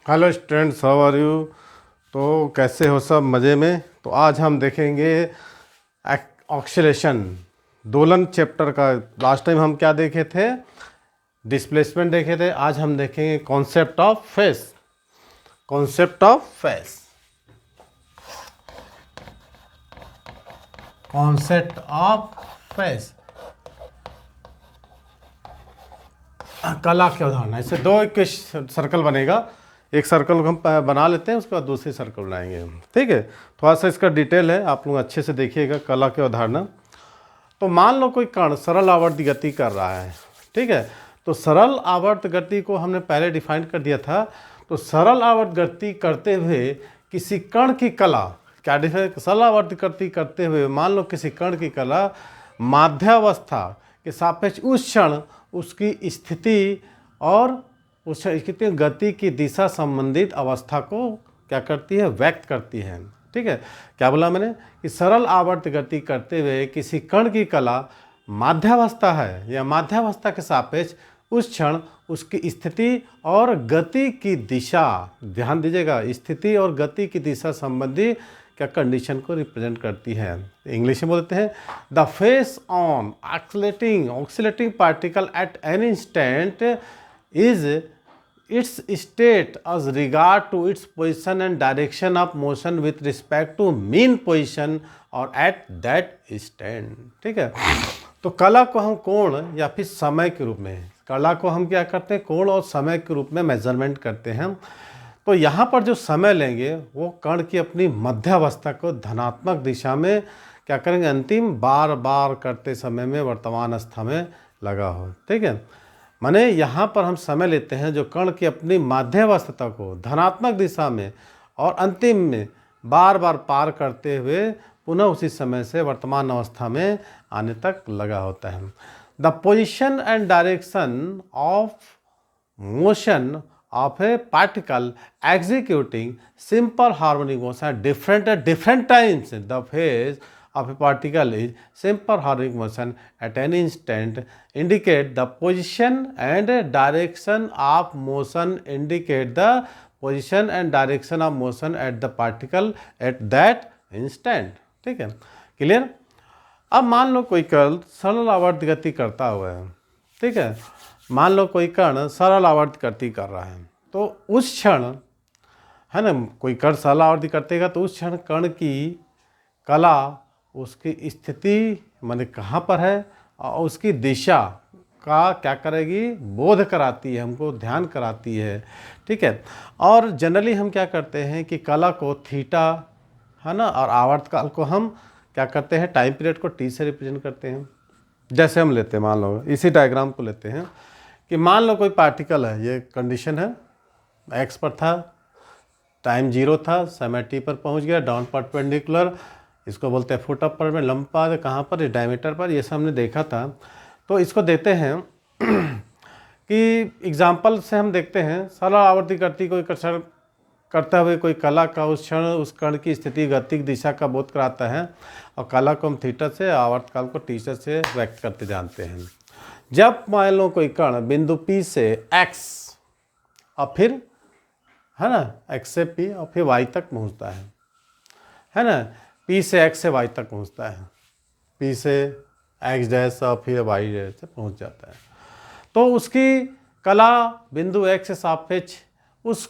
Hello students, how are you. तो कैसे हो सब? मज़े में। तो आज हम देखेंगे ऑक्सीलेशन, दोलन चैप्टर का। लास्ट टाइम हम क्या देखे थे? डिस्प्लेसमेंट देखे थे। आज हम देखेंगे concept of face. Concept of face, concept of face, कला के उदाहरण। इससे दो एक सर्कल बनेगा। एक सर्कल को हम बना लेते हैं, उसके बाद दूसरी सर्कल बनाएंगे हम। ठीक है, थोड़ा सा इसका डिटेल है, आप लोग अच्छे से देखिएगा। कला के उदाहरण। तो मान लो कोई कण सरल आवर्त गति कर रहा है। ठीक है, तो सरल आवर्त गति को हमने पहले डिफाइन कर दिया था। तो सरल आवर्त गति करते हुए किसी कण की कला, क्या डिफाइन? सरल आवर्त गति करते हुए मान लो किसी कण की कला माध्यावस्था के सापेक्ष उस क्षण उसकी स्थिति और उस स्थिति गति की दिशा संबंधित अवस्था को क्या करती है? व्यक्त करती है। ठीक है, क्या बोला मैंने? कि सरल आवर्त गति करते हुए किसी कण की कला माध्यावस्था है या माध्यावस्था के सापेक्ष उस क्षण उसकी स्थिति और गति की दिशा, ध्यान दीजिएगा, स्थिति और गति की दिशा संबंधी क्या कंडीशन को रिप्रेजेंट करती है। इंग्लिश में बोलते हैं the face on oscillating particle at any instant is its state as regard to its position and direction of motion with respect to mean position और at that instant। ठीक है, तो कला को हम कोण या फिर समय के रूप में, कला को हम क्या करते हैं? कोण और समय के रूप में मेजरमेंट करते हैं। तो यहाँ पर जो समय लेंगे वो कण की अपनी मध्यावस्था को धनात्मक दिशा में क्या करेंगे? अंतिम बार बार करते समय में वर्तमान अवस्था में लगा हो। ठीक है, माने यहाँ पर हम समय लेते हैं जो कण की अपनी माध्यावस्था को धनात्मक दिशा में और अंतिम में बार बार पार करते हुए पुनः उसी समय से वर्तमान अवस्था में आने तक लगा होता है। The position and direction of motion of a particle executing simple harmonic motion at different times. The phase of a particle is simple harmonic motion at any instant indicate the position and direction of motion, indicate the position and direction of motion at the particle at that instant। ठीक है, clear. अब मान लो कोई कण सरल आवर्त गति करता हुआ है। ठीक है, मान लो कोई कण सरल आवर्त गति कर रहा है, तो उस क्षण है ना, कोई कण सरल आवर्त करतेगा तो उस क्षण कण की कला उसकी स्थिति माने कहाँ पर है और उसकी दिशा का क्या करेगी? बोध कराती है, हमको ध्यान कराती है। ठीक है, और जनरली हम क्या करते हैं कि कला को थीटा है ना, और आवर्तकाल को हम क्या करते हैं? टाइम पीरियड को टी से रिप्रेजेंट करते हैं। जैसे हम लेते हैं, मान लो इसी डायग्राम को लेते हैं कि मान लो कोई पार्टिकल है, ये कंडीशन है, एक्स पर था, टाइम 0 था, समय टी पर पहुंच गया, डाउन परपेंडिकुलर, इसको बोलते हैं फुट अपर में, लंबा कहाँ पर? इस डायमीटर पर। ये सब हमने देखा था। तो इसको देते हैं कि एग्जाम्पल से हम देखते हैं सरल आवर्ती गति कोई क्षण करते हुए कोई कला का उस क्षण उस कण की स्थिति गति की दिशा का बोध कराता है, और कला को हम थीटा से, आवर्तकाल को टी से व्यक्त करते जानते हैं। जब मान लो कोई कण बिंदु P से x और फिर है ना x से P और फिर y तक पहुंचता है ना, P से x से y तक पहुंचता है, P से x डैश और फिर y डैश से पहुंच जाता है। तो उसकी कला बिंदु x से सापेक्ष उस